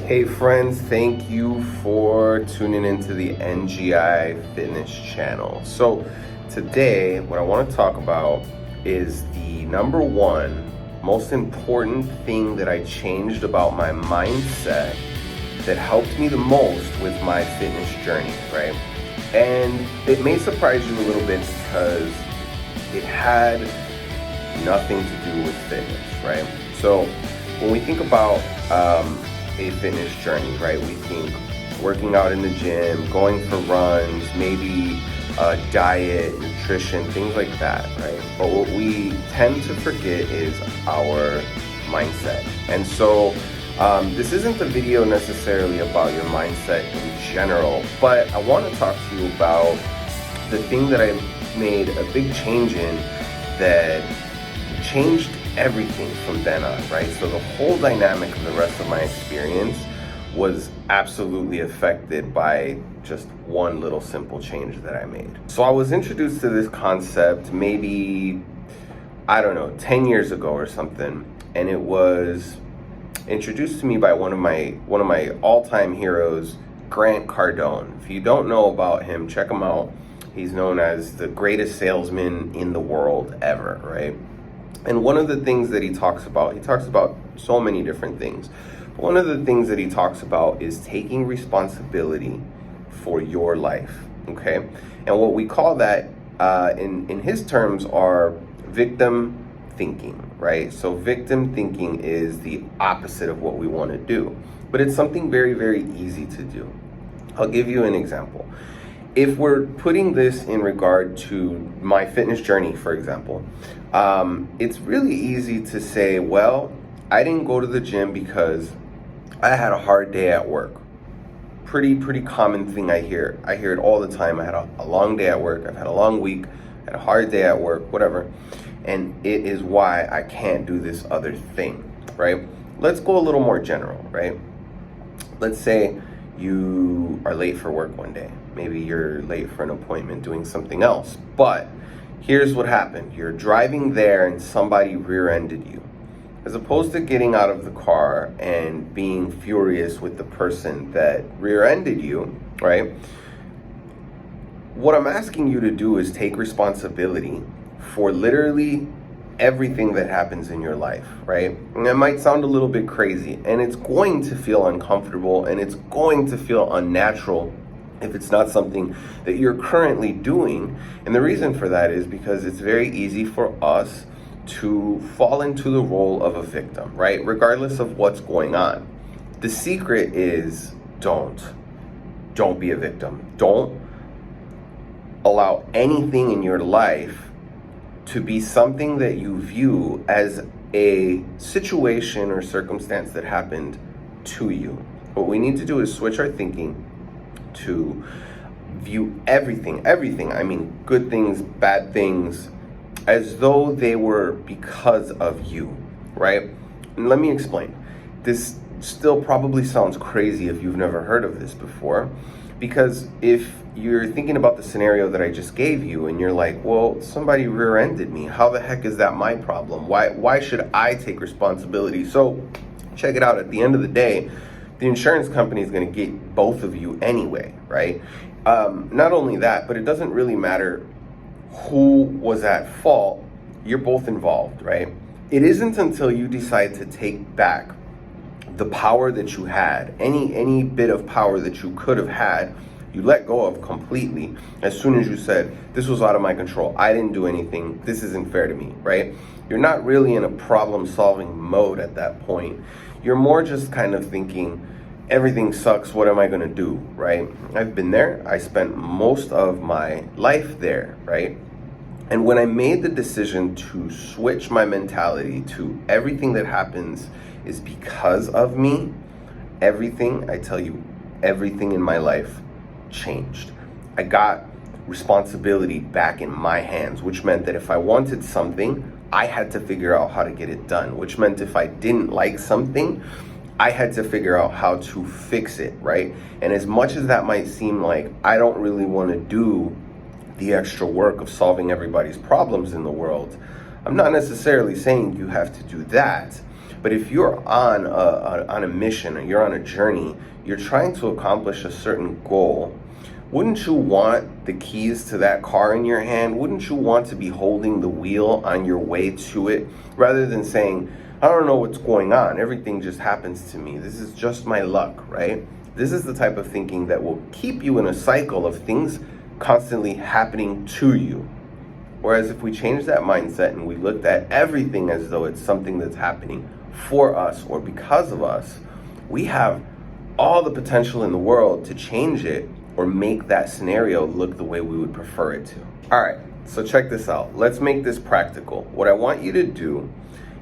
Hey friends, thank you for tuning into the NGI Fitness channel. So today what I want to talk about is the number one most important thing that I changed about my mindset that helped me the most with my fitness journey, right? And it may surprise you a little bit because it had nothing to do with fitness, right? So when we think about a fitness journey, right? We think working out in the gym, going for runs, maybe diet, nutrition, things like that, right? But what we tend to forget is our mindset. And so this isn't a video necessarily about your mindset in general, but I want to talk to you about the thing that I made a big change in that changed everything from then on, right? So the whole dynamic of the rest of my experience was absolutely affected by just one little simple change that I made. So I was introduced to this concept maybe, I don't know, 10 years ago or something, and it was introduced to me by one of my all-time heroes, Grant Cardone. If you don't know about him, check him out. He's known as the greatest salesman in the world ever, right? And one of the things that he talks about so many different things. But one of the things that he talks about is taking responsibility for your life, okay? And what we call that, in his terms, are victim thinking, right? So victim thinking is the opposite of what we want to do, but it's something very, very easy to do. I'll give you an example. If we're putting this in regard to my fitness journey, for example, it's really easy to say, well, I didn't go to the gym because I had a hard day at work. Pretty common thing I hear. I hear it all the time. I had a long day at work. I've had a long week. I had a hard day at work, whatever. And it is why I can't do this other thing, right? Let's go a little more general, right? Let's say you are late for work one day. Maybe you're late for an appointment doing something else. But here's what happened. You're driving there and somebody rear-ended you. As opposed to getting out of the car and being furious with the person that rear-ended you, right? What I'm asking you to do is take responsibility for literally everything that happens in your life, right? And it might sound a little bit crazy, and it's going to feel uncomfortable, and it's going to feel unnatural if it's not something that you're currently doing. And the reason for that is because it's very easy for us to fall into the role of a victim, right? Regardless of what's going on. The secret is don't be a victim. Don't allow anything in your life to be something that you view as a situation or circumstance that happened to you. What we need to do is switch our thinking to view everything, I mean good things, bad things, as though they were because of you, right? And let me explain. This still probably sounds crazy if you've never heard of this before, because if you're thinking about the scenario that I just gave you and you're like, well, somebody rear-ended me. How the heck is that my problem? Why should I take responsibility? So check it out. At the end of the day, the insurance company is going to get both of you anyway, right? Not only that, but it doesn't really matter who was at fault. You're both involved, right? It isn't until you decide to take back the power that you had, any bit of power that you could have had, you let go of completely as soon as you said, this was out of my control. I didn't do anything. This isn't fair to me, right? You're not really in a problem-solving mode at that point. You're more just kind of thinking, everything sucks. What am I going to do, right? I've been there. I spent most of my life there, right? And when I made the decision to switch my mentality to everything that happens is because of me, everything, I tell you, everything in my life changed. I got responsibility back in my hands, which meant that if I wanted something, I had to figure out how to get it done, which meant if I didn't like something, I had to figure out how to fix it, right? And as much as that might seem like I don't really want to do the extra work of solving everybody's problems in the world, I'm not necessarily saying you have to do that, But if you're on a mission, or you're on a journey, you're trying to accomplish a certain goal, wouldn't you want the keys to that car in your hand? Wouldn't you want to be holding the wheel on your way to it, rather than saying, I don't know what's going on, everything just happens to me, this is just my luck, right? This is the type of thinking that will keep you in a cycle of things constantly happening to you. Whereas if we change that mindset and we looked at everything as though it's something that's happening for us or because of us, we have all the potential in the world to change it or make that scenario look the way we would prefer it to. All right, so check this out. Let's make this practical. What I want you to do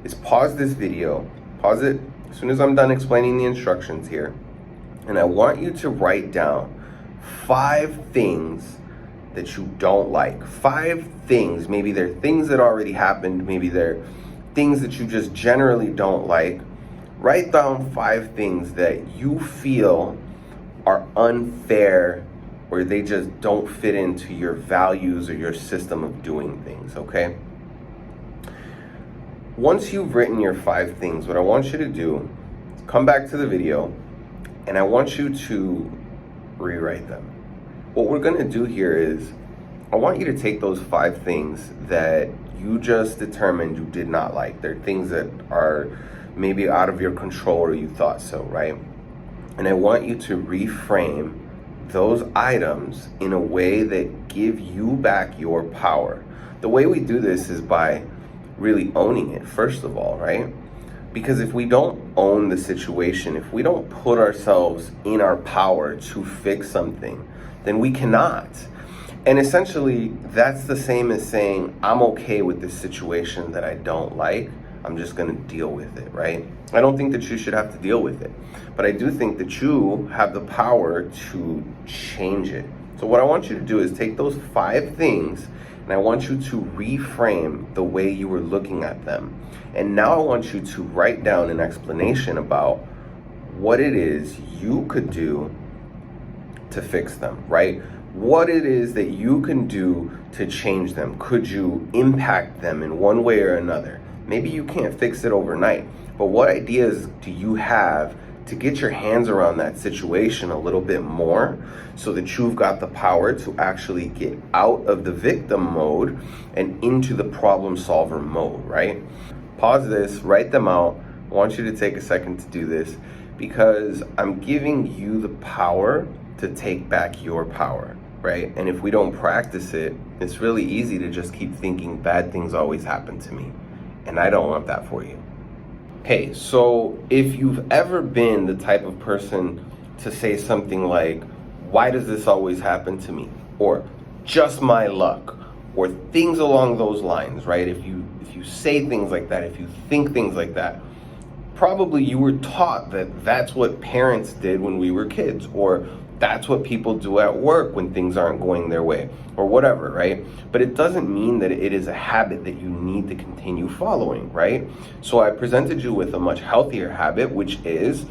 is pause this video, pause it as soon as I'm done explaining the instructions here, and I want you to write down 5 things that you don't like. 5 things, maybe they're things that already happened, maybe they're things that you just generally don't like. Write down 5 things that you feel are unfair, or they just don't fit into your values or your system of doing things, okay? Once you've written your 5 things, what I want you to do is come back to the video, and I want you to rewrite them. What we're gonna do here is, I want you to take those 5 things that you just determined you did not like. They're things that are maybe out of your control or you thought so, right? And I want you to reframe those items in a way that give you back your power. The way we do this is by really owning it, first of all, right? Because if we don't own the situation, if we don't put ourselves in our power to fix something, then we cannot. And essentially, that's the same as saying, I'm okay with this situation that I don't like, I'm just gonna deal with it, right? I don't think that you should have to deal with it, but I do think that you have the power to change it. So what I want you to do is take those 5 things, and I want you to reframe the way you were looking at them. And now I want you to write down an explanation about what it is you could do to fix them, right? What it is that you can do to change them. Could you impact them in one way or another? Maybe you can't fix it overnight, but what ideas do you have to get your hands around that situation a little bit more, so that you've got the power to actually get out of the victim mode and into the problem solver mode, right? Pause this, write them out. I want you to take a second to do this, because I'm giving you the power to take back your power, right? And if we don't practice it, it's really easy to just keep thinking bad things always happen to me. And I don't want that for you. Okay, so if you've ever been the type of person to say something like, why does this always happen to me? Or just my luck, or things along those lines, right? If you say things like that, if you think things like that, probably you were taught that that's what parents did when we were kids, or that's what people do at work when things aren't going their way, or whatever, right? But it doesn't mean that it is a habit that you need to continue following, right? So I presented you with a much healthier habit, which is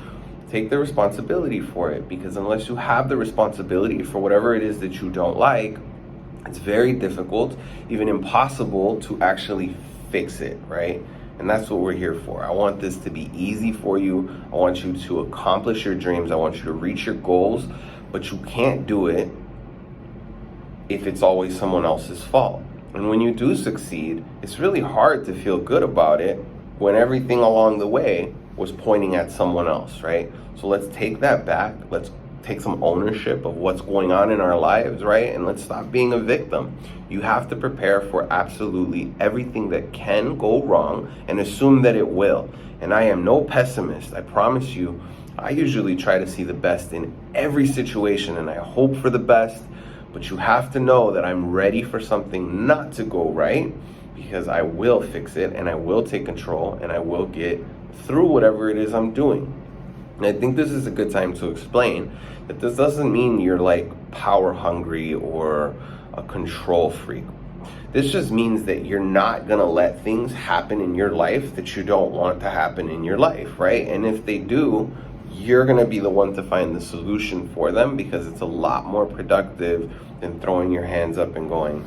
take the responsibility for it, because unless you have the responsibility for whatever it is that you don't like, it's very difficult, even impossible, to actually fix it, right? And that's what we're here for. I want this to be easy for you. I want you to accomplish your dreams. I want you to reach your goals, but you can't do it if it's always someone else's fault. And when you do succeed, it's really hard to feel good about it when everything along the way was pointing at someone else, right? So let's take that back. Let's take some ownership of what's going on in our lives, right? And let's stop being a victim. You have to prepare for absolutely everything that can go wrong and assume that it will. And I am no pessimist, I promise you. I usually try to see the best in every situation, and I hope for the best, but you have to know that I'm ready for something not to go right, because I will fix it, and I will take control, and I will get through whatever it is I'm doing. And I think this is a good time to explain that this doesn't mean you're like power hungry or a control freak. This just means that you're not gonna let things happen in your life that you don't want to happen in your life, right? And if they do, you're gonna be the one to find the solution for them, because it's a lot more productive than throwing your hands up and going,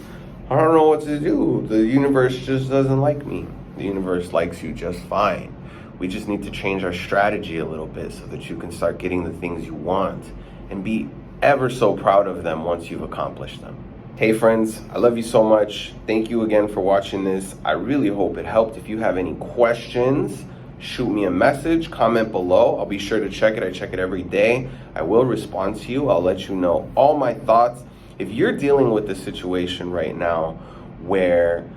I don't know what to do. The universe just doesn't like me. The universe likes you just fine. We just need to change our strategy a little bit so that you can start getting the things you want and be ever so proud of them once you've accomplished them. Hey friends, I love you so much. Thank you again for watching this. I really hope it helped. If you have any questions, shoot me a message, comment below. I'll be sure to check it. I check it every day. I will respond to you. I'll let you know all my thoughts. If you're dealing with a situation right now where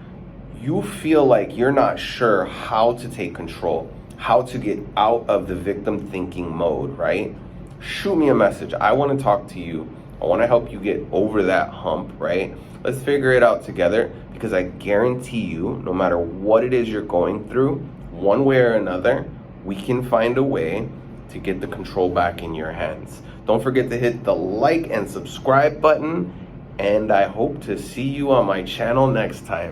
you feel like you're not sure how to take control, how to get out of the victim thinking mode, right? Shoot me a message. I want to talk to you. I want to help you get over that hump, right? Let's figure it out together, because I guarantee you, no matter what it is you're going through, one way or another, we can find a way to get the control back in your hands. Don't forget to hit the like and subscribe button, and I hope to see you on my channel next time.